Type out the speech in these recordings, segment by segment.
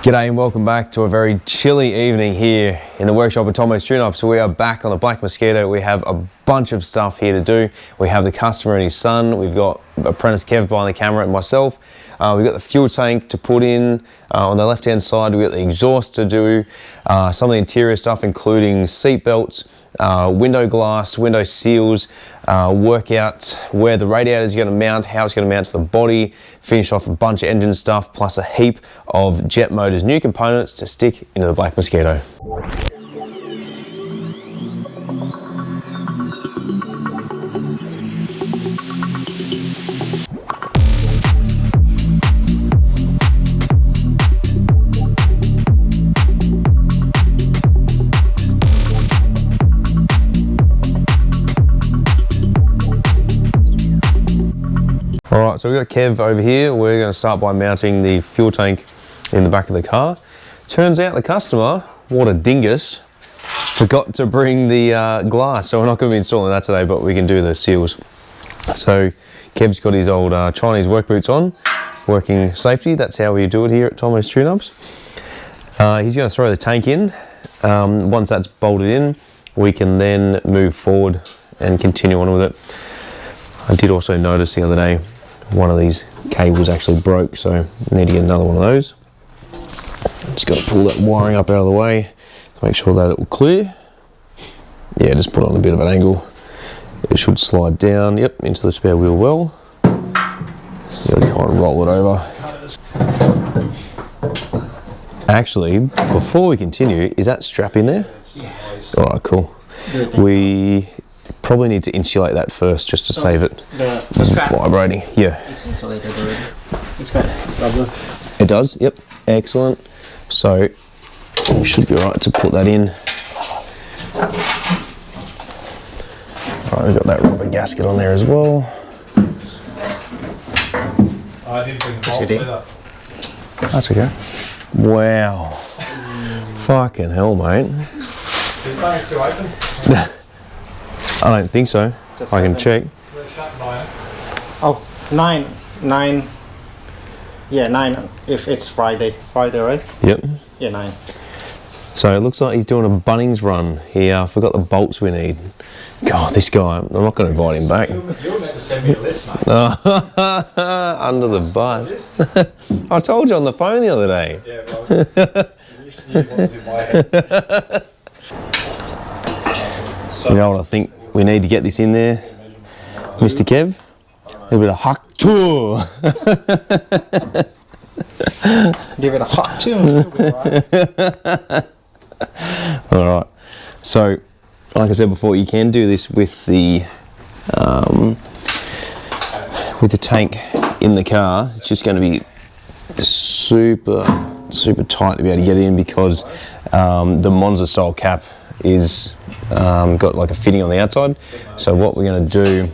G'day and welcome back to a very chilly evening here in the workshop at Tomo's Tune-Up. So we are back on the Black Mosquito. We have a bunch of stuff here to do. We have the customer and his son. We've got apprentice Kev behind the camera and myself. We've got the fuel tank to put in on the left-hand side. We've got the exhaust to do, some of the interior stuff including seat belts, window glass, window seals, work out where the radiator is going to mount, how it's going to mount to the body, finish off a bunch of engine stuff, plus a heap of Jet Motors new components to stick into the Black Mosquito. Alright, so we've got Kev over here. We're going to start by mounting the fuel tank in the back of the car. Turns out the customer, what a dingus, forgot to bring the glass, so we're not going to be installing that today, but we can do the seals. So Kev's got his old Chinese work boots on, working safety. That's how we do it here at Tomo's Tune-Ups. He's going to throw the tank in. Once that's bolted in, we can then move forward and continue on with it. I did also notice the other day one of these cables actually broke, so I need to get another one of those. Just got to pull that wiring up out of the way to make sure that it will clear. Yeah, just put it on a bit of an angle. It should slide down, yep, into the spare wheel well. You got to kind of roll it over. Actually, before we continue, is that strap in there? Yeah. Alright, cool. We probably need to insulate that first just to save it vibrating. Yeah. It's insulated already. It's got rubber. It does, yep. Excellent. So we should be right to put that in. Alright, we've got that rubber gasket on there as well. I didn't bring the bolts either. That's okay. Wow. Fucking hell, mate. Is it still open? I don't think so. Just I can check. They're shut 9. Oh, 9. Yeah, 9 if it's Friday. Friday, right? Yep. Yeah, 9. So it looks like he's doing a Bunnings run. He forgot the bolts we need. God, this guy, I'm not going to invite him back. You were meant to send me a list, mate. Under the bus. I told you on the phone the other day. Yeah, well, you was in my head. You know what I think we need to get this in there, Mr. Kev? A little bit of huck tour. Give it a hot tune. Alright, so like I said before, you can do this with the tank in the car. It's just going to be super tight to be able to get in because the Monza style cap is got like a fitting on the outside. So what we're going to do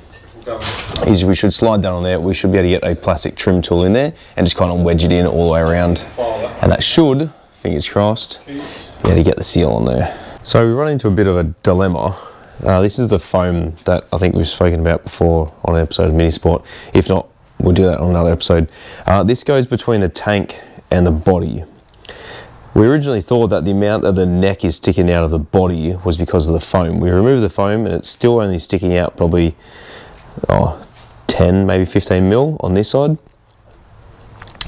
is we should slide that on there. We should be able to get a plastic trim tool in there and just kind of wedge it in all the way around, and that should, fingers crossed, be able to get the seal on there. So we run into a bit of a dilemma. This is the foam that I think we've spoken about before on an episode of Minisport. If not, we'll do that on another episode. This goes between the tank and the body. We originally thought that the amount that the neck is sticking out of the body was because of the foam. We removed the foam and it's still only sticking out probably 10, maybe 15 mil on this side.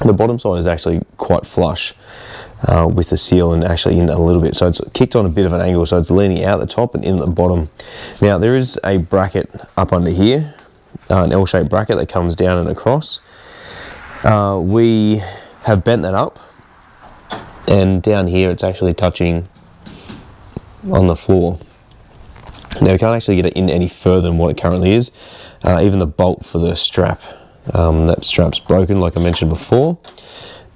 The bottom side is actually quite flush with the seal and actually in a little bit. So it's kicked on a bit of an angle, so it's leaning out the top and in at the bottom. Now there is a bracket up under here, an L-shaped bracket that comes down and across. We have bent that up, and down here it's actually touching on the floor. Now we can't actually get it in any further than what it currently is. Even the bolt for the strap, that strap's broken like I mentioned before.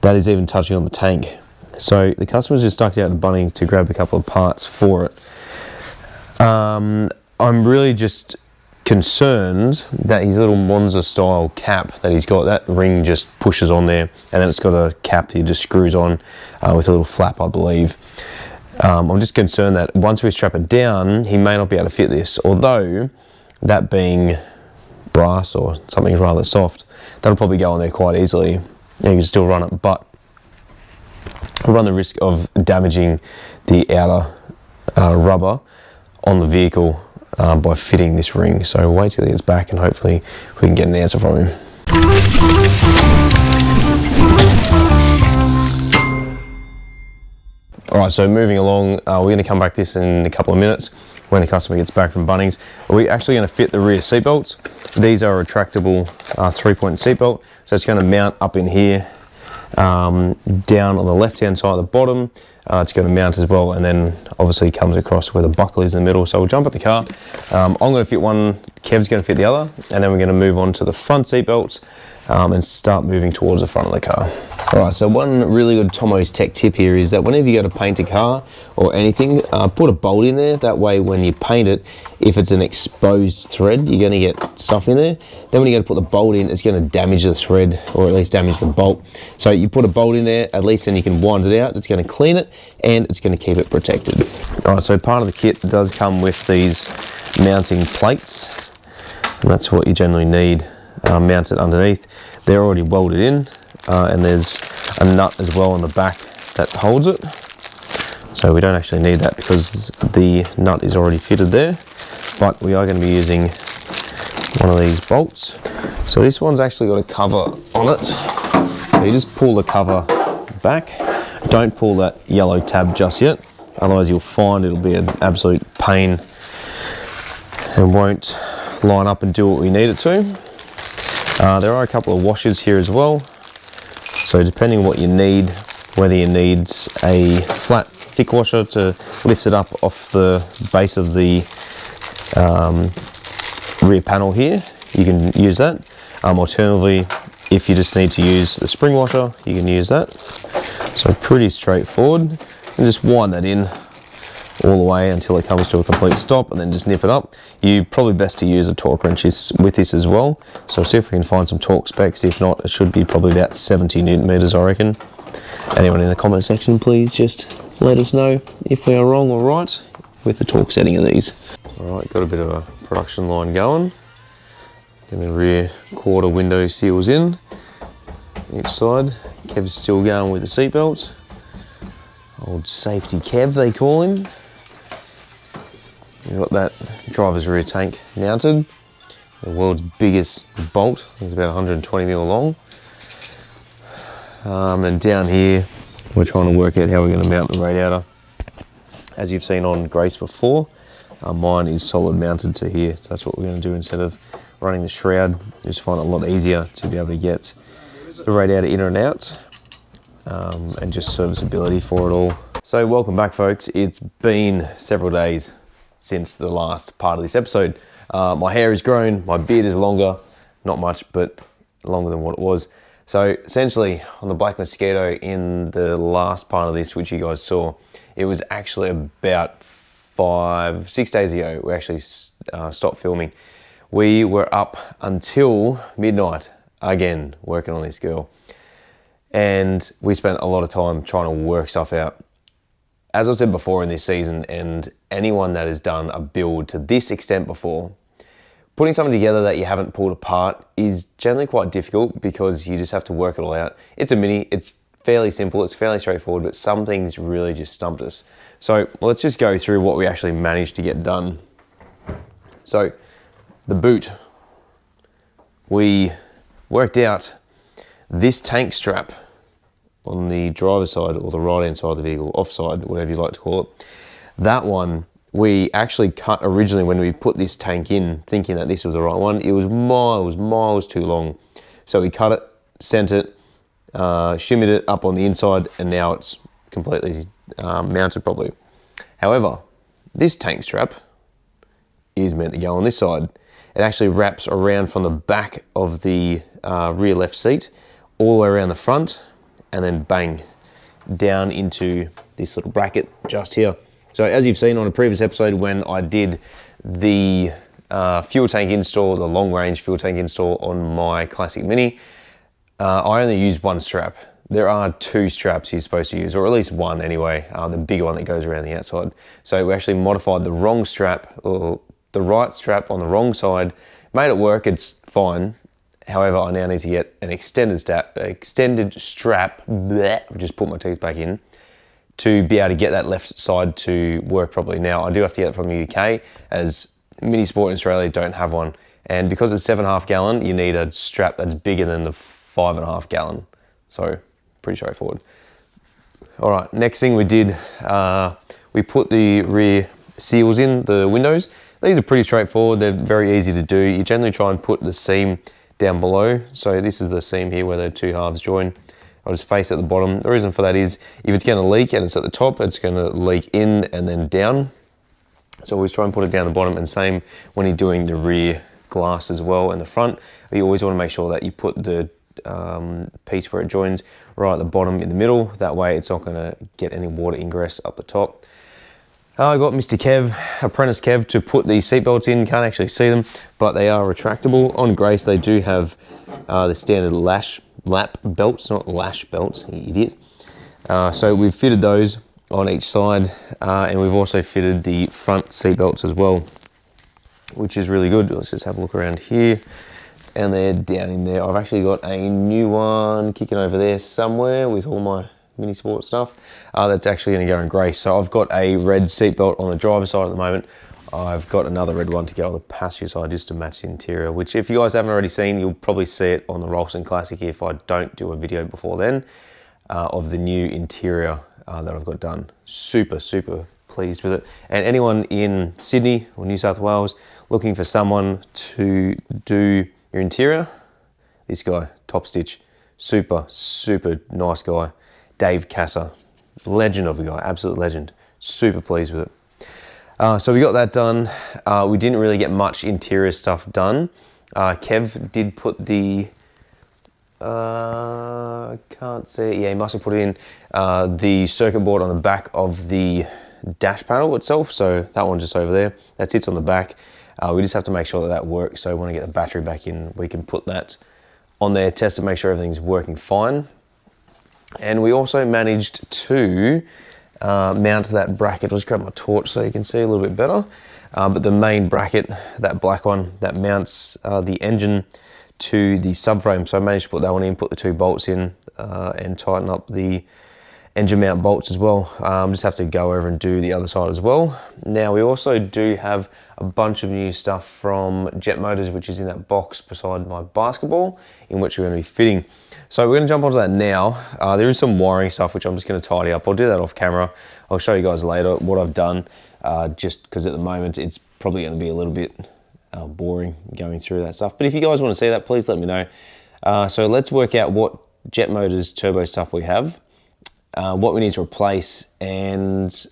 That is even touching on the tank. So the customer's just stuck out to Bunnings to grab a couple of parts for it. I'm really just concerned that his little Monza style cap that he's got, that ring just pushes on there, and then it's got a cap that he just screws on with a little flap, I believe. I'm just concerned that once we strap it down, he may not be able to fit this, although that being brass or something rather soft, that'll probably go on there quite easily. You can still run it, but run the risk of damaging the outer rubber on the vehicle by fitting this ring. So wait till he gets back and hopefully we can get an answer from him. Alright, so moving along, we're going to come back to this in a couple of minutes when the customer gets back from Bunnings. We're actually going to fit the rear seat belts. These are retractable 3-point seat belt, so it's going to mount up in here, down on the left hand side at the bottom. It's going to mount as well, and then obviously comes across where the buckle is in the middle. So we'll jump at the car. I'm going to fit one, Kev's going to fit the other, and then we're going to move on to the front seat belts and start moving towards the front of the car. Alright, so one really good Tomo's tech tip here is that whenever you go to paint a car or anything, put a bolt in there. That way when you paint it, if it's an exposed thread, you're going to get stuff in there. Then when you go to put the bolt in, it's going to damage the thread, or at least damage the bolt. So you put a bolt in there, at least then you can wind it out. It's going to clean it and it's going to keep it protected. Alright, so part of the kit does come with these mounting plates, and that's what you generally need mounted underneath. They're already welded in. And there's a nut as well on the back that holds it, so we don't actually need that because the nut is already fitted there, but we are going to be using one of these bolts. So this one's actually got a cover on it, so you just pull the cover back. Don't pull that yellow tab just yet, otherwise you'll find it'll be an absolute pain and won't line up and do what we need it to. There are a couple of washers here as well. So depending on what you need, whether you need a flat thick washer to lift it up off the base of the rear panel here, you can use that. Alternatively, if you just need to use the spring washer, you can use that. So pretty straightforward. And just wind that in all the way until it comes to a complete stop, and then just nip it up. You probably best to use a torque wrench with this as well. So see if we can find some torque specs. If not, it should be probably about 70 Newton meters, I reckon. Anyone in the comment section, please just let us know if we are wrong or right with the torque setting of these. All right, got a bit of a production line going. Getting the rear quarter window seals in each side. Kev's still going with the seat belts. Old safety Kev, they call him. We've got that driver's rear tank mounted. The world's biggest bolt. It's about 120 mil long. And down here, we're trying to work out how we're going to mount the radiator. As you've seen on Grace before, mine is solid mounted to here. So that's what we're going to do instead of running the shroud. Just find it a lot easier to be able to get the radiator in and out. And just serviceability for it all. So welcome back, folks. It's been several days since the last part of this episode. My hair is grown, my beard is longer, not much, but longer than what it was. So essentially on the Black Mosquito in the last part of this, which you guys saw, it was actually about 5-6 days ago we actually stopped filming. We were up until midnight again working on this girl. And we spent a lot of time trying to work stuff out. As I've said before in this season, and anyone that has done a build to this extent before, putting something together that you haven't pulled apart is generally quite difficult because you just have to work it all out. It's a Mini, it's fairly simple, it's fairly straightforward, but some things really just stumped us. So let's just go through what we actually managed to get done. So the boot, we worked out this tank strap on the driver's side or the right hand side of the vehicle, offside, whatever you like to call it. That one we actually cut originally when we put this tank in, thinking that this was the right one. It was miles too long. So we cut it, sent it, shimmied it up on the inside, and now it's completely mounted properly. However, this tank strap is meant to go on this side. It actually wraps around from the back of the rear left seat all the way around the front, and then bang, down into this little bracket just here. So as you've seen on a previous episode when I did the fuel tank install, the long range fuel tank install on my Classic Mini, I only used one strap. There are two straps you're supposed to use, or at least one anyway, the bigger one that goes around the outside. So we actually modified the wrong strap, or the right strap on the wrong side, made it work, it's fine. However, I now need to get an extended strap, bleh, just put my teeth back in, to be able to get that left side to work properly. Now, I do have to get it from the UK, as Minisport in Australia don't have one. And because it's 7.5 gallon, you need a strap that's bigger than the 5.5 gallon. So, pretty straightforward. All right, next thing we did, we put the rear seals in the windows. These are pretty straightforward. They're very easy to do. You generally try and put the seam down below. So this is the seam here where the two halves join. I'll just face at the bottom. The reason for that is if it's going to leak and it's at the top, it's going to leak in and then down. So always try and put it down the bottom, and same when you're doing the rear glass as well and the front. You always want to make sure that you put the piece where it joins right at the bottom in the middle. That way it's not going to get any water ingress up the top. I got Mr. Kev, Apprentice Kev, to put the seat belts in. Can't actually see them, but they are retractable. On Grace, they do have the standard lap belts, not lash belts, you idiot. So we've fitted those on each side, and we've also fitted the front seat belts as well, which is really good. Let's just have a look around here, and they're down in there. I've actually got a new one kicking over there somewhere with all my Minisport stuff. That's actually going to go in grey. So I've got a red seatbelt on the driver's side at the moment. I've got another red one to go on the passenger side just to match the interior, which if you guys haven't already seen, you'll probably see it on the Rolston Classic if I don't do a video before then, of the new interior that I've got done. Super, super pleased with it. And anyone in Sydney or New South Wales looking for someone to do your interior, this guy, Top Stitch, super, super nice guy. Dave Casser, legend of a guy, absolute legend. Super pleased with it. So we got that done. We didn't really get much interior stuff done. Kev did put the, can't see, yeah, he must have put in the circuit board on the back of the dash panel itself. So that one just over there, that sits on the back. We just have to make sure that that works. So when I get the battery back in, we can put that on there, test it, make sure everything's working fine. And we also managed to mount that bracket. I'll just grab my torch so you can see a little bit better. But the main bracket, that black one, that mounts the engine to the subframe. So I managed to put that one in, put the two bolts in, and tighten up the engine mount bolts as well. Just have to go over and do the other side as well. Now we also do have a bunch of new stuff from Jet Motors, which is in that box beside my basketball, in which we're going to be fitting. So we're going to jump onto that now. There is some wiring stuff which I'm just going to tidy up. I'll do that off camera. I'll show you guys later what I've done, just because at the moment it's probably going to be a little bit boring going through that stuff. But if you guys want to see that, please let me know. So let's work out what Jet Motors turbo stuff we have, what we need to replace, and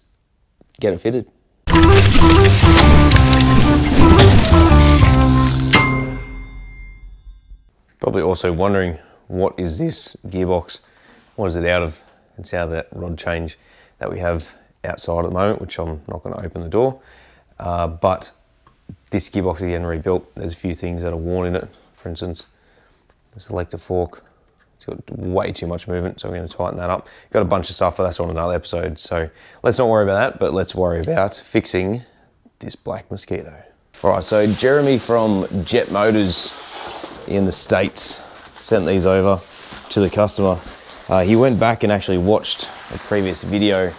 get it fitted. Probably also wondering, what is this gearbox? What is it out of? It's out of that rod change that we have outside at the moment, which I'm not going to open the door. But this gearbox is getting rebuilt. There's a few things that are worn in it. For instance, the selector fork, it's got way too much movement, so we're going to tighten that up. Got a bunch of stuff, but that's on another episode. So let's not worry about that, but let's worry about fixing this Black Mosquito. All right, so Jeremy from Jet Motors in the States sent these over to the customer. He went back and actually watched a previous video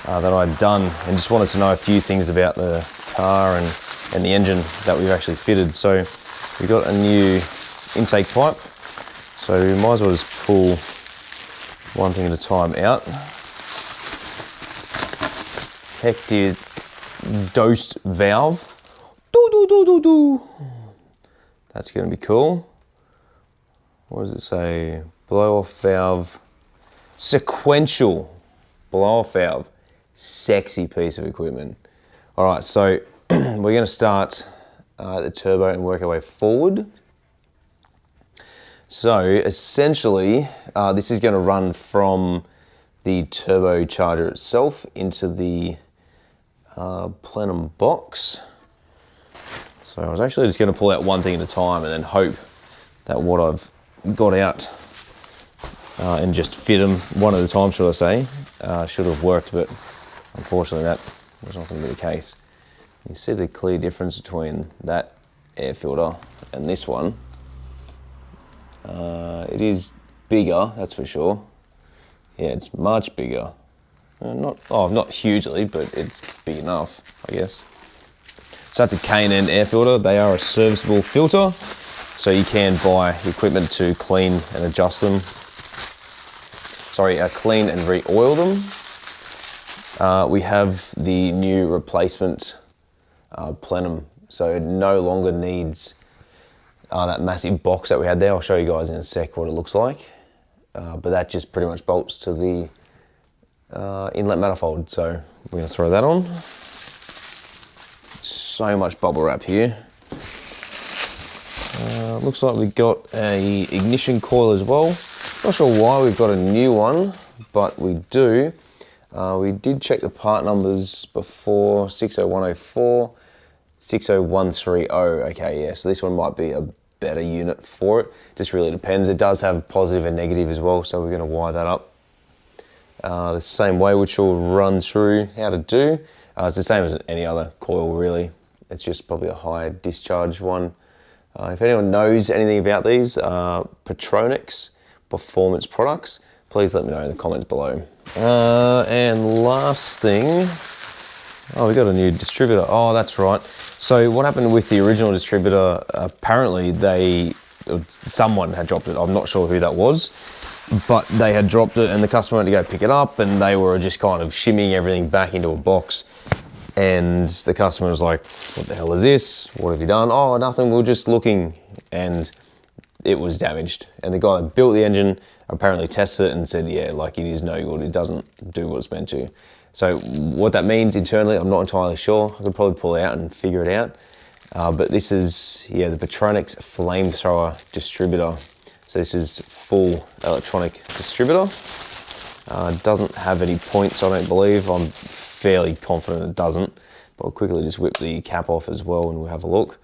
that I'd done and just wanted to know a few things about the car and the engine that we've actually fitted. So we got a new intake pipe, so we might as well just pull one thing at a time out. Hectic dosed valve. That's going to be cool. What does it say? Blow off valve. Sequential blow off valve. Sexy piece of equipment. All right, so we're going to start the turbo and work our way forward. So essentially, this is going to run from the turbocharger itself into the plenum box. So I was actually just going to pull out one thing at a time and then hope that what I've got out and just fit them one at a time, should I say, should have worked, but unfortunately that was not going to be the case. You see the clear difference between that air filter and this one. It is bigger, that's for sure. Yeah, it's much bigger. Not hugely, but it's big enough, I guess. So that's a K&N air filter. They are a serviceable filter, so you can buy equipment to clean and adjust them. Sorry, clean and re-oil them. We have the new replacement plenum, so it no longer needs that massive box that we had there. I'll show you guys in a sec what it looks like. But that just pretty much bolts to the inlet manifold. So we're going to throw that on. So much bubble wrap here. Looks like we've got a ignition coil as well. Not sure why we've got a new one, but we do. We did check the part numbers before, 60104, 60130. Okay, yeah, so this one might be a better unit for it. Just really depends. It does have positive and negative as well, so we're going to wire that up the same way, which we'll run through how to do. It's the same as any other coil, really. It's just probably a high discharge one. If anyone knows anything about these Petronics performance products, please let me know in the comments below. And last thing, we got a new distributor. Oh, that's right. So what happened with the original distributor, apparently someone had dropped it. I'm not sure who that was, but they had dropped it and the customer went to go pick it up and they were just kind of shimmying everything back into a box. And the customer was like, what the hell is this? What have you done? Oh, nothing, we're just looking. And it was damaged. And the guy that built the engine apparently tested it and said, yeah, like it is no good. It doesn't do what it's meant to. So what that means internally, I'm not entirely sure. I could probably pull it out and figure it out. But this is, yeah, the Petronics flamethrower distributor. So this is full electronic distributor. Doesn't have any points, I don't believe. I'm fairly confident it doesn't. But I'll quickly just whip the cap off as well and we'll have a look.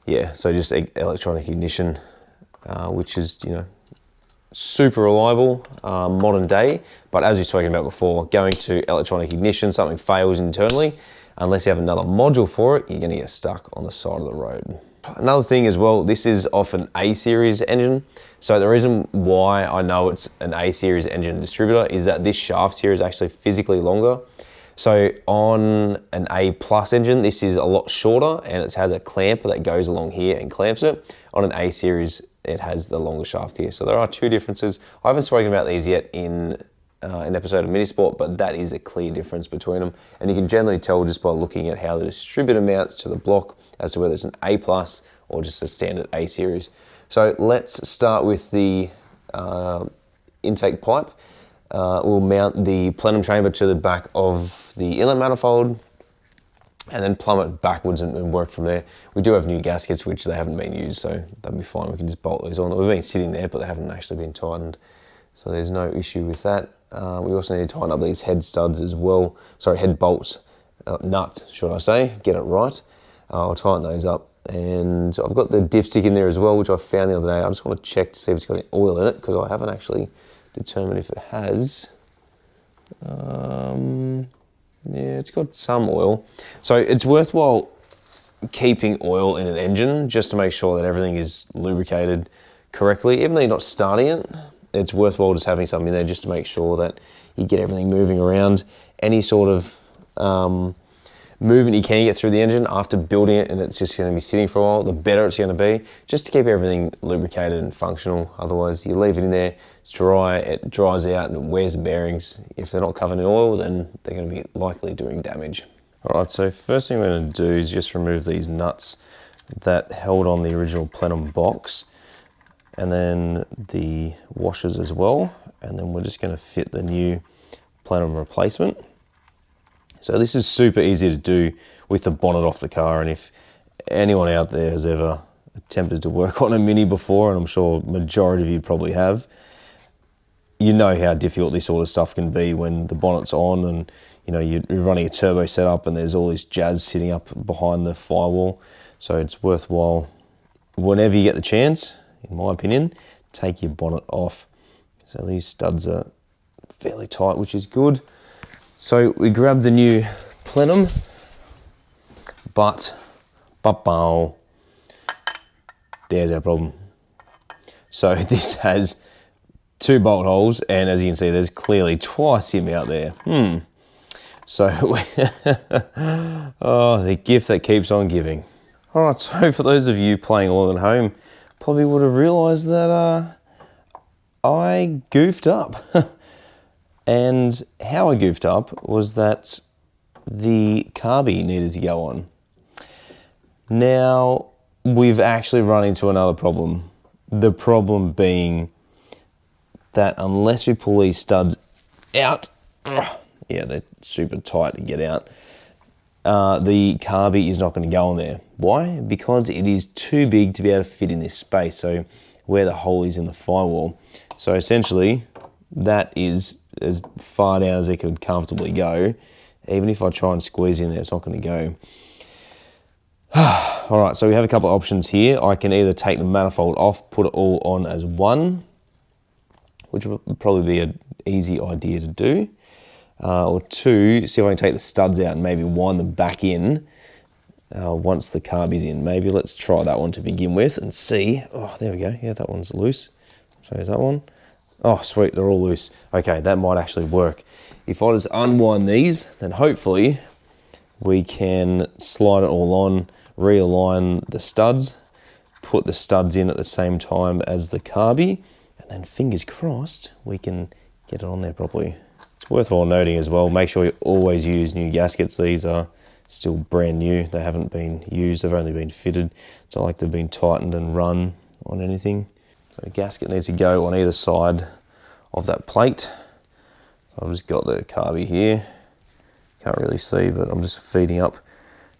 Yeah, so just electronic ignition, which is, you know, super reliable, modern day. But as we've spoken about before, going to electronic ignition, something fails internally, unless you have another module for it, you're gonna get stuck on the side of the road. Another thing as well, this is off an A-series engine. So the reason why I know it's an A-series engine distributor is that this shaft here is actually physically longer. So on an A+ engine, this is a lot shorter and it has a clamper that goes along here and clamps it. On an A-series, it has the longer shaft here. So there are two differences. I haven't spoken about these yet in an episode of Minisport, but that is a clear difference between them. And you can generally tell just by looking at how the distributor mounts to the block as to whether it's an A+ or just a standard A-series. So let's start with the intake pipe. We'll mount the plenum chamber to the back of the inlet manifold and then plumb it backwards and work from there. We do have new gaskets which they haven't been used, so that'll be fine. We can just bolt those on. We've been sitting there, but they haven't actually been tightened, so there's no issue with that. We also need to tighten up these head studs as well. Sorry, head bolts, nuts, should I say, get it right. I'll tighten those up. And I've got the dipstick in there as well, which I found the other day. I just want to check to see if it's got any oil in it, because I haven't actually determined if it has. Yeah, it's got some oil. So it's worthwhile keeping oil in an engine just to make sure that everything is lubricated correctly. Even though you're not starting it, it's worthwhile just having something in there just to make sure that you get everything moving around. Any sort of movement you can get through the engine after building it and it's just going to be sitting for a while, the better it's going to be, just to keep everything lubricated and functional. Otherwise, you leave it in there, it's dry, it dries out and it wears the bearings. If they're not covered in oil, then they're going to be likely doing damage. All right, so first thing we're going to do is just remove these nuts that held on the original plenum box, and then the washers as well, and then we're just going to fit the new plenum replacement. So this is super easy to do with the bonnet off the car, and if anyone out there has ever attempted to work on a Mini before, and I'm sure majority of you probably have, you know how difficult this sort of stuff can be when the bonnet's on and you know you're running a turbo setup and there's all this jazz sitting up behind the firewall. So it's worthwhile, whenever you get the chance, in my opinion, take your bonnet off. So these studs are fairly tight, which is good. So we grab the new plenum, but there's our problem. So this has 2 bolt holes, and as you can see, there's clearly twice him out there. So, oh, the gift that keeps on giving. All right, so for those of you playing along at home, probably would have realized that I goofed up. And how I goofed up was that the carby needed to go on. Now, we've actually run into another problem. The problem being that unless we pull these studs out, yeah, they're super tight to get out, the carby is not going to go on there. Why? Because it is too big to be able to fit in this space, so where the hole is in the firewall. So essentially, that is as far down as it could comfortably go. Even if I try and squeeze in there, it's not going to go. All right, so we have a couple of options here. I can either take the manifold off, put it all on as one, which would probably be an easy idea to do. Or 2, see if I can take the studs out and maybe wind them back in once the carby's in. Maybe let's try that one to begin with and see. Oh, there we go. Yeah, that one's loose. So is that one? Oh, sweet, they're all loose. Okay, that might actually work. If I just unwind these, then hopefully we can slide it all on, realign the studs, put the studs in at the same time as the carby, and then fingers crossed we can get it on there properly. It's worthwhile noting as well, make sure you always use new gaskets. These are still brand new. They haven't been used, they've only been fitted. It's not like they've been tightened and run on anything. So the gasket needs to go on either side of that plate. I've just got the carby here. Can't really see, but I'm just feeding up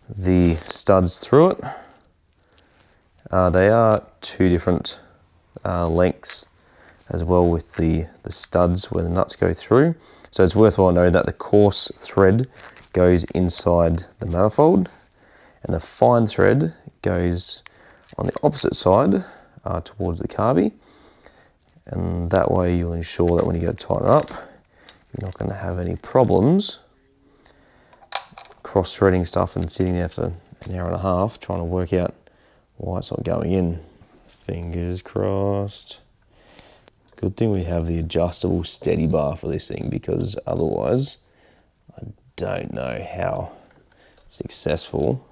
the studs through it. They are 2 different lengths as well with the studs where the nuts go through. So it's worthwhile knowing that the coarse thread goes inside the manifold and the fine thread goes on the opposite side towards the carby. And that way you'll ensure that when you go to tighten up, you're not going to have any problems cross-threading stuff and sitting there for an hour and a half trying to work out why it's not going in. Fingers crossed. Good thing we have the adjustable steady bar for this thing, because otherwise I don't know how successful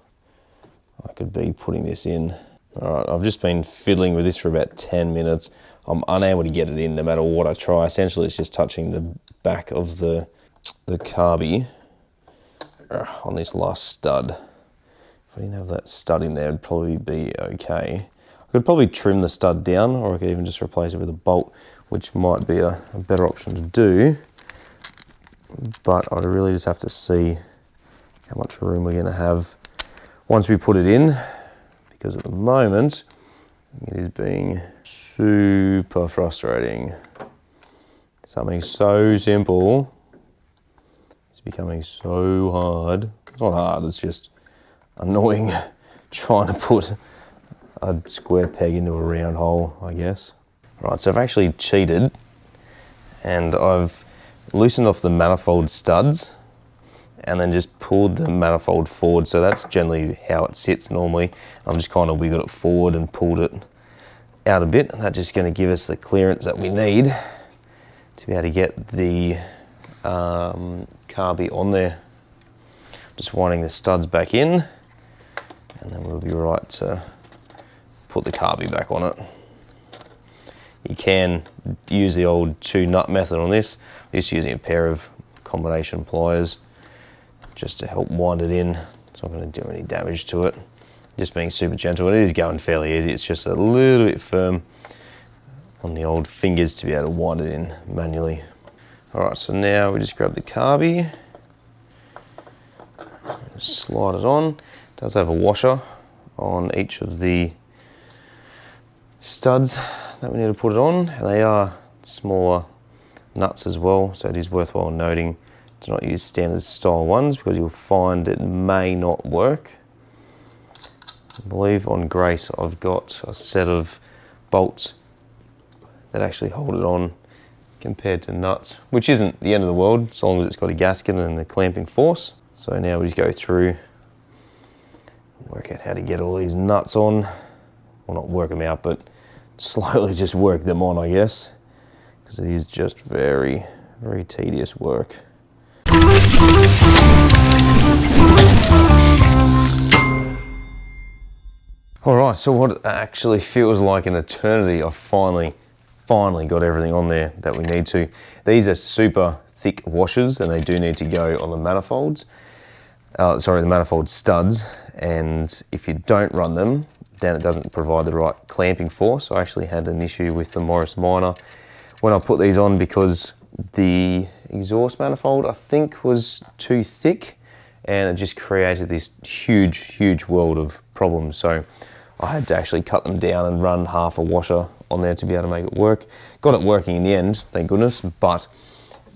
I could be putting this in. All right, I've just been fiddling with this for about 10 minutes. I'm unable to get it in no matter what I try. Essentially, it's just touching the back of the carby on this last stud. If I didn't have that stud in there, it'd probably be okay. I could probably trim the stud down, or I could even just replace it with a bolt, which might be a better option to do. But I'd really just have to see how much room we're going to have once we put it in, because at the moment it is being super frustrating. Something so simple is becoming so hard. It's not hard, it's just annoying trying to put a square peg into a round hole, I guess. Right, so I've actually cheated and I've loosened off the manifold studs and then just pulled the manifold forward. So that's generally how it sits normally. I've just kind of wiggled it forward and pulled it out a bit, and that's just going to give us the clearance that we need to be able to get the carby on there. Just winding the studs back in, and then we'll be right to put the carby back on it. You can use the old 2-nut method on this, just using a pair of combination pliers just to help wind it in. It's not going to do any damage to it. Just being super gentle, and it is going fairly easy. It's just a little bit firm on the old fingers to be able to wind it in manually. All right, so now we just grab the carby, slide it on. It does have a washer on each of the studs that we need to put it on, and they are smaller nuts as well, so it is worthwhile noting to not use standard style ones, because you'll find it may not work. I believe on Grace I've got a set of bolts that actually hold it on compared to nuts, which isn't the end of the world as long as it's got a gasket and a clamping force. So now we just go through and work out how to get all these nuts on. Well, not work them out, but slowly just work them on, I guess, because it is just very, very tedious work. All right, so what it actually feels like an eternity, I finally got everything on there that we need to. These are super thick washers and they do need to go on the manifolds. The manifold studs, and if you don't run them, then it doesn't provide the right clamping force. I actually had an issue with the Morris Minor when I put these on because the exhaust manifold, I think, was too thick and it just created this huge world of problems. So I had to actually cut them down and run half a washer on there to be able to make it work. Got it working in the end, thank goodness, but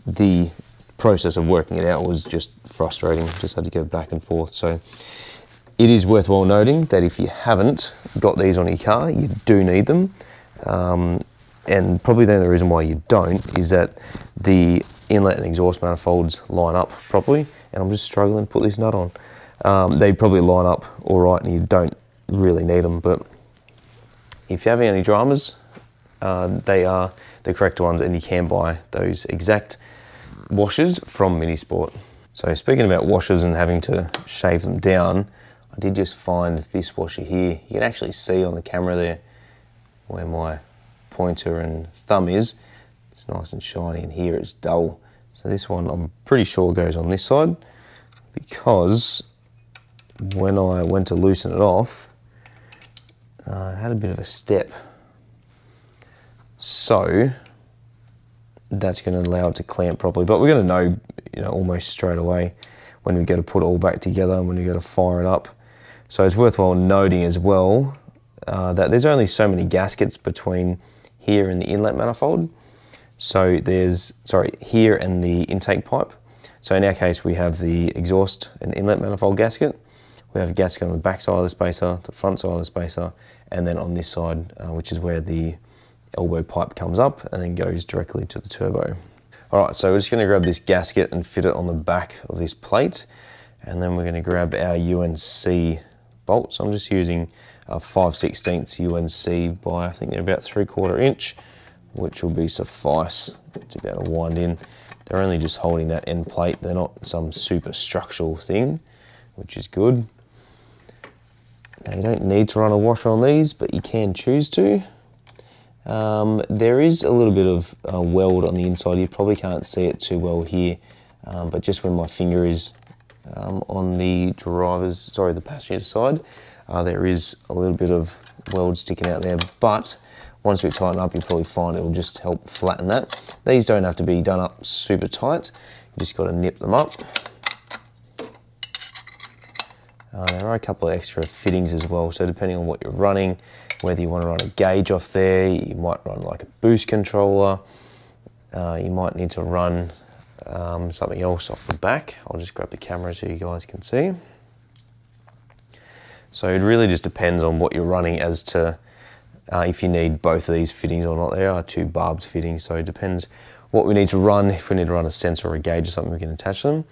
the process of working it out was just frustrating. Just had to go back and forth. So it is worthwhile noting that if you haven't got these on your car, you do need them. And probably the only reason why you don't is that the inlet and exhaust manifolds line up properly, and I'm just struggling to put this nut on. They probably line up all right and you don't really need them, but if you're having any dramas, they are the correct ones, and you can buy those exact washers from Minisport. So speaking about washers and having to shave them down, I did just find this washer here. You can actually see on the camera there where my pointer and thumb is. It's nice and shiny, and here it's dull. So this one I'm pretty sure goes on this side, because when I went to loosen it off, it had a bit of a step. So that's going to allow it to clamp properly. But we're going to know, almost straight away when we go to put it all back together and when we go to fire it up. So it's worthwhile noting as well that there's only so many gaskets between here and the inlet manifold. So there's, here and the intake pipe. So in our case, we have the exhaust and inlet manifold gasket. We have a gasket on the back side of the spacer, the front side of the spacer, and then on this side, which is where the elbow pipe comes up and then goes directly to the turbo. All right, so we're just going to grab this gasket and fit it on the back of this plate, and then we're going to grab our UNC bolts. I'm just using a 5/16 UNC by, I think they're about 3/4 inch, which will be suffice to be able to wind in. They're only just holding that end plate. They're not some super structural thing, which is good. Now you don't need to run a washer on these, but you can choose to. There is a little bit of weld on the inside. You probably can't see it too well here, but just when my finger is on the the passenger side, there is a little bit of weld sticking out there, but once we tighten up, you'll probably find it will just help flatten that. These don't have to be done up super tight. You just got to nip them up. There are a couple of extra fittings as well, so depending on what you're running, whether you want to run a gauge off there, you might run like a boost controller, you might need to run something else off the back. I'll just grab the camera so you guys can see. So it really just depends on what you're running as to if you need both of these fittings or not. There are two barbed fittings, so it depends what we need to run. If we need to run a sensor or a gauge or something, we can attach them.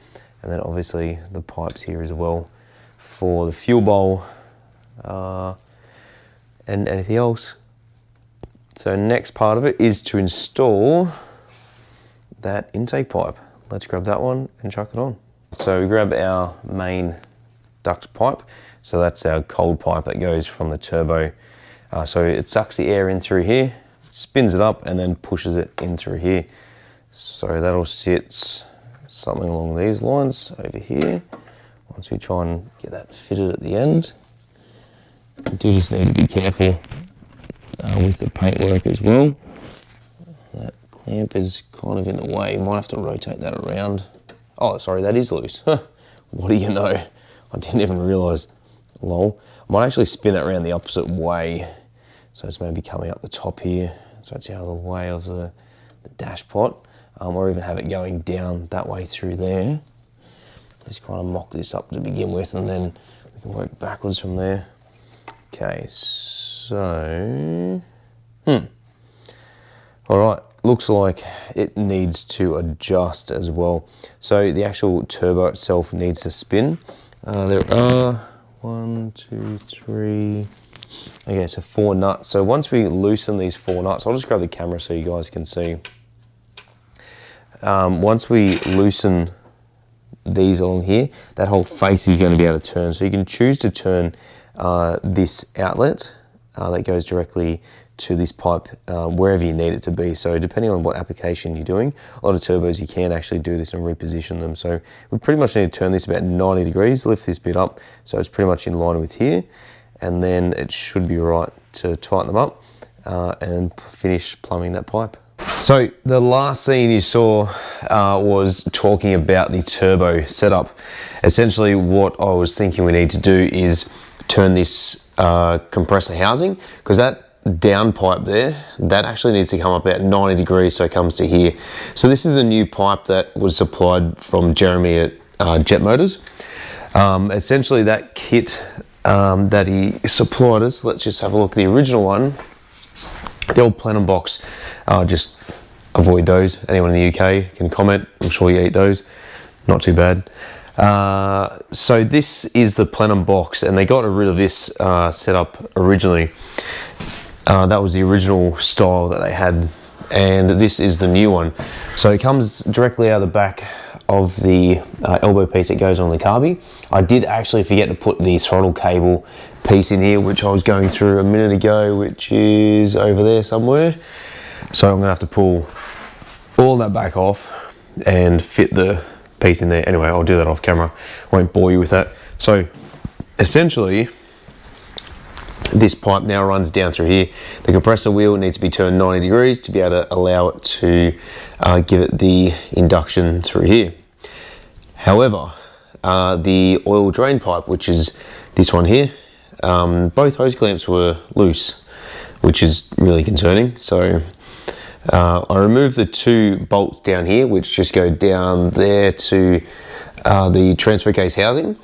And then obviously the pipes here as well for the fuel bowl and anything else. So next part of it is to install that intake pipe. Let's grab that one and chuck it on. So we grab our main duct pipe. So that's our cold pipe that goes from the turbo. So it sucks the air in through here, spins it up, and then pushes it in through here. So that'll sit something along these lines over here. Once we try and get that fitted at the end, we do just need to be careful with the paintwork as well. That clamp is kind of in the way. You might have to rotate that around. Oh, sorry, that is loose. What do you know? I didn't even realise. Lol. I might actually spin that around the opposite way. So it's maybe coming up the top here. So it's out of the way of the dash pot. Or even have it going down that way through there. Just kind of mock this up to begin with, and then we can work backwards from there. Okay, so... All right, looks like it needs to adjust as well. So the actual turbo itself needs to spin. There are 1, 2, 3, Okay, so 4 nuts. So once we loosen these 4 nuts, I'll just grab the camera so you guys can see. Once we loosen these along here, that whole face is going to be able to turn. So you can choose to turn this outlet that goes directly to this pipe wherever you need it to be. So depending on what application you're doing, a lot of turbos you can actually do this and reposition them. So we pretty much need to turn this about 90 degrees, lift this bit up so it's pretty much in line with here, and then it should be right to tighten them up and finish plumbing that pipe. So the last scene you saw was talking about the turbo setup. Essentially what I was thinking we need to do is turn this compressor housing, because that down pipe there, that actually needs to come up about 90 degrees so it comes to here. So this is a new pipe that was supplied from Jeremy at Jet Motors. Essentially that kit that he supplied us, let's just have a look at the original one, the old plenum box. Just avoid those. Anyone in the UK can comment, I'm sure you eat those, not too bad. So this is the plenum box, and they got rid of this setup originally. That was the original style that they had, and this is the new one. So it comes directly out of the back of the elbow piece that goes on the carby. I did actually forget to put the throttle cable piece in here, which I was going through a minute ago, which is over there somewhere. So I'm gonna have to pull all that back off and fit the piece in there. Anyway, I'll do that off camera, won't bore you with that. So essentially, this pipe now runs down through here. The compressor wheel needs to be turned 90 degrees to be able to allow it to give it the induction through here. However, the oil drain pipe, which is this one here, both hose clamps were loose, which is really concerning. So I removed the 2 bolts down here, which just go down there to the transfer case housing,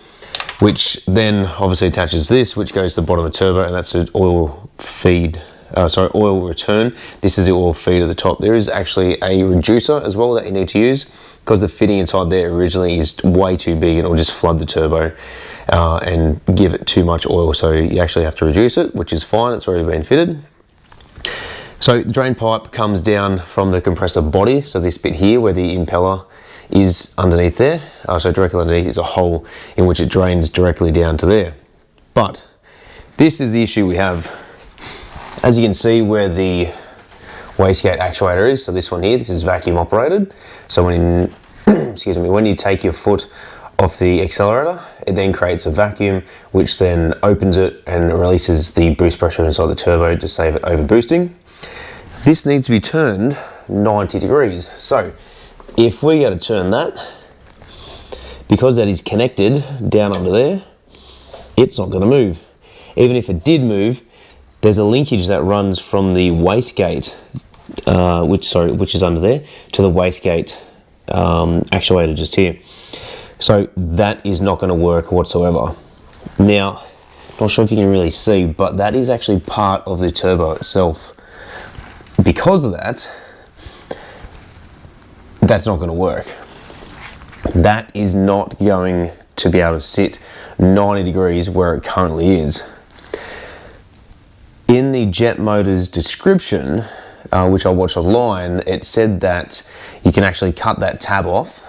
which then obviously attaches this, which goes to the bottom of the turbo, and that's an oil feed, oil return. This is the oil feed at the top. There is actually a reducer as well that you need to use, because the fitting inside there originally is way too big and it will just flood the turbo and give it too much oil. So you actually have to reduce it, which is fine, it's already been fitted. So the drain pipe comes down from the compressor body, so this bit here where the impeller is underneath there. So directly underneath is a hole in which it drains directly down to there. But this is the issue we have. As you can see where the wastegate actuator is, so this one here, this is vacuum operated. So when excuse me, when you take your foot off the accelerator, it then creates a vacuum, which then opens it and releases the boost pressure inside the turbo to save it over boosting. This needs to be turned 90 degrees. So if we go to turn that, because that is connected down under there, it's not going to move. Even if it did move, there's a linkage that runs from the wastegate, which is under there, to the wastegate actuator just here. So that is not going to work whatsoever. Now, not sure if you can really see, but that is actually part of the turbo itself. Because of that, that's not going to work. That is not going to be able to sit 90 degrees where it currently is. In the Jet Motors description, which I watched online, it said that you can actually cut that tab off.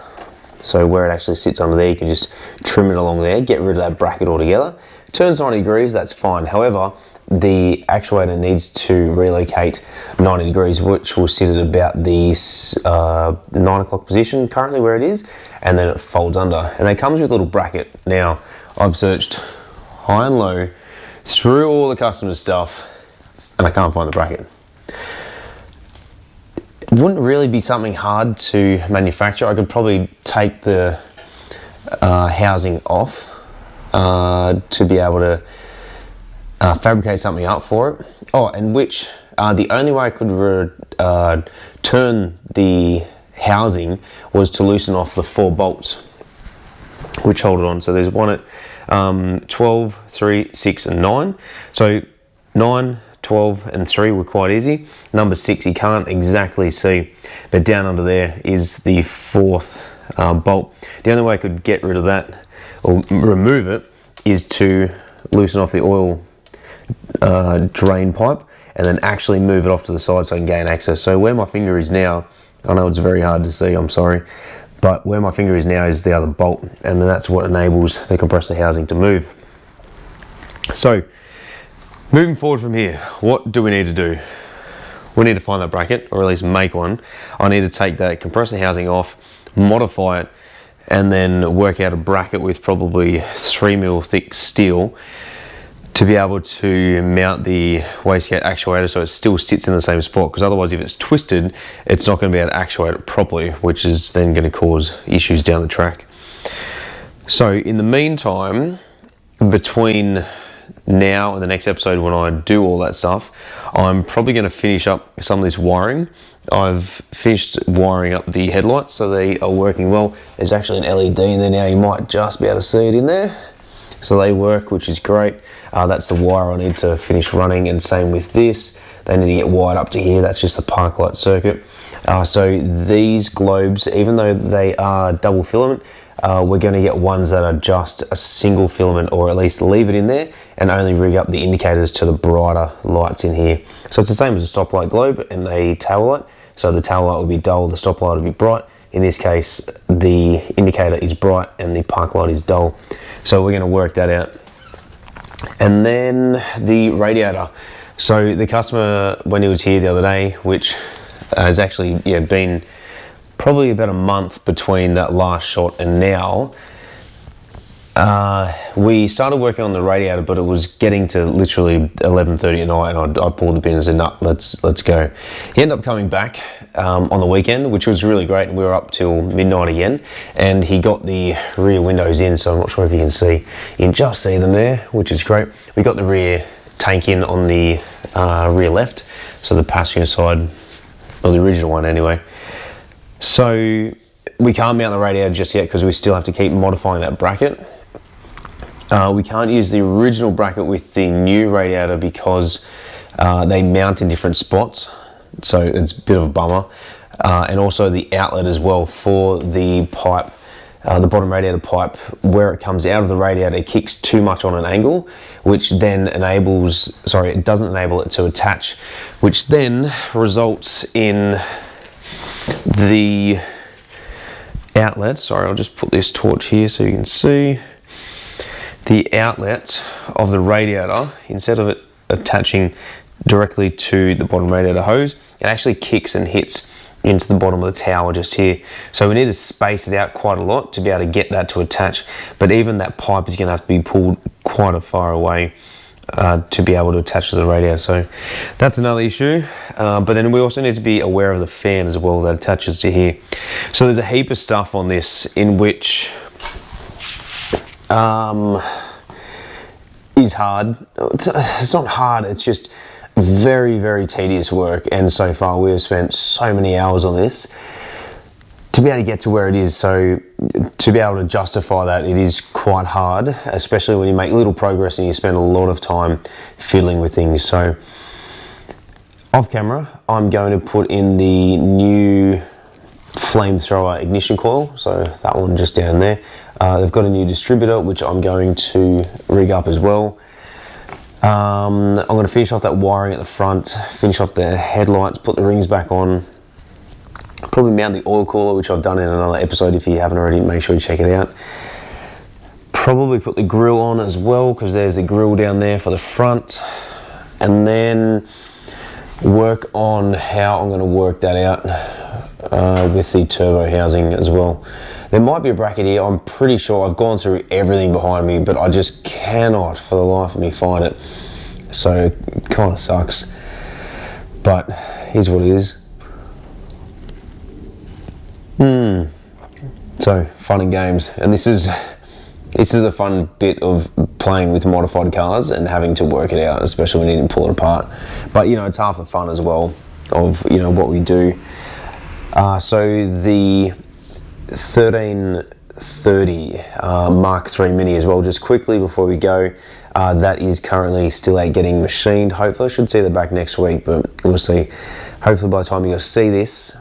So where it actually sits under there, you can just trim it along there, get rid of that bracket altogether. Turns 90 degrees, that's fine. However, the actuator needs to relocate 90 degrees, which will sit at about the 9 o'clock position currently where it is, and then it folds under. And it comes with a little bracket. Now, I've searched high and low through all the customer stuff, and I can't find the bracket. It wouldn't really be something hard to manufacture. I could probably take the housing off to be able to fabricate something up for it. Oh, and which the only way I could turn the housing was to loosen off the 4 bolts which hold it on. So there's one at 12, 3, 6 and 9. So 9, 12 and 3 were quite easy. Number 6 you can't exactly see, but down under there is the 4th bolt. The only way I could get rid of that or remove it is to loosen off the oil drain pipe and then actually move it off to the side so I can gain access. So where my finger is now, I know it's very hard to see, I'm sorry, but where my finger is now is the other bolt, and then that's what enables the compressor housing to move. So moving forward from here, what do we need to do? We need to find that bracket, or at least make one. I need to take that compressor housing off, modify it, and then work out a bracket with probably 3mm thick steel to be able to mount the wastegate actuator so it still sits in the same spot, because otherwise if it's twisted, it's not going to be able to actuate it properly, which is then going to cause issues down the track. So in the meantime, between now and the next episode when I do all that stuff, I'm probably going to finish up some of this wiring. I've finished wiring up the headlights so they are working well. There's actually an LED in there now, you might just be able to see it in there. So they work, which is great. That's the wire I need to finish running, and same with this. They need to get wired up to here. That's just the park light circuit. So these globes, even though they are double filament, we're going to get ones that are just a single filament, or at least leave it in there and only rig up the indicators to the brighter lights in here. So it's the same as a stoplight globe and a tail light. So the tail light will be dull, the stoplight will be bright. In this case, the indicator is bright and the park light is dull. So we're going to work that out. And then the radiator. So the customer, when he was here the other day, which has actually been probably about a month between that last shot and now, we started working on the radiator, but it was getting to literally 11:30 at night, and I pulled the pin and said, no, let's go. He ended up coming back on the weekend, which was really great, and we were up till midnight again, and he got the rear windows in, so I'm not sure if you can see. You can just see them there, which is great. We got the rear tank in on the rear left, so the passenger side, or the original one anyway. So we can't mount the radiator just yet because we still have to keep modifying that bracket. We can't use the original bracket with the new radiator because they mount in different spots, so it's a bit of a bummer. And also the outlet as well for the pipe, the bottom radiator pipe, where it comes out of the radiator, it kicks too much on an angle, which then it doesn't enable it to attach, which then results in the outlet. Sorry, I'll just put this torch here so you can see. The outlet of the radiator, instead of it attaching directly to the bottom radiator hose, it actually kicks and hits into the bottom of the tower just here. So we need to space it out quite a lot to be able to get that to attach, but even that pipe is going to have to be pulled quite a far away to be able to attach to the radiator. So that's another issue. But then we also need to be aware of the fan as well that attaches to here. So there's a heap of stuff on this in which is hard. It's not hard, it's just very, very tedious work, and so far we have spent so many hours on this to be able to get to where it is. So to be able to justify that, it is quite hard, especially when you make little progress and you spend a lot of time fiddling with things. So off camera, I'm going to put in the new flamethrower ignition coil, so that one just down there. They've got a new distributor which I'm going to rig up as well. I'm going to finish off that wiring at the front, finish off the headlights, put the rings back on, probably mount the oil cooler, which I've done in another episode. If you haven't already, make sure you check it out. Probably put the grille on as well, because there's the grille down there for the front, and then work on how I'm going to work that out with the turbo housing as well. There might be a bracket here, I'm pretty sure. I've gone through everything behind me, but I just cannot for the life of me find it. So it kind of sucks, but here's what it is. So fun and games, and this is a fun bit of playing with modified cars and having to work it out, especially when you need to pull it apart. But it's half the fun as well of what we do. So the 1330 Mark III Mini as well, just quickly before we go, that is currently still getting machined. Hopefully I should see that back next week, but we'll see. Hopefully by the time you see this,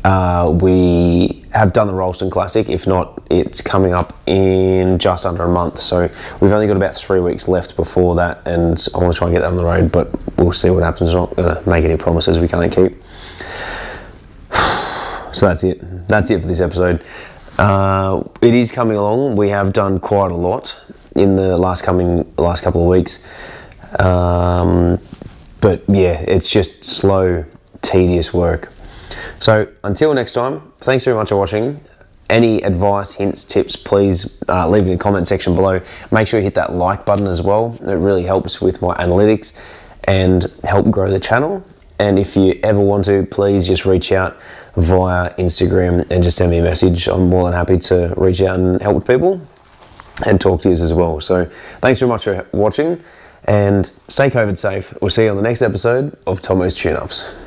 we have done the Rollston Classic. If not, it's coming up in just under a month. So we've only got about 3 weeks left before that, and I want to try and get that on the road, but we'll see what happens. I'm not going to make any promises we can't keep. So that's it. That's it for this episode. It is coming along. We have done quite a lot in the last couple of weeks. But yeah, it's just slow, tedious work. So until next time, thanks very much for watching. Any advice, hints, tips, please leave it in the comment section below. Make sure you hit that like button as well. It really helps with my analytics and help grow the channel. And if you ever want to, please just reach out via Instagram and just send me a message. I'm more than happy to reach out and help with people and talk to you as well. So thanks very much for watching, and stay COVID safe. We'll see you on the next episode of Tomo's Tune-Ups.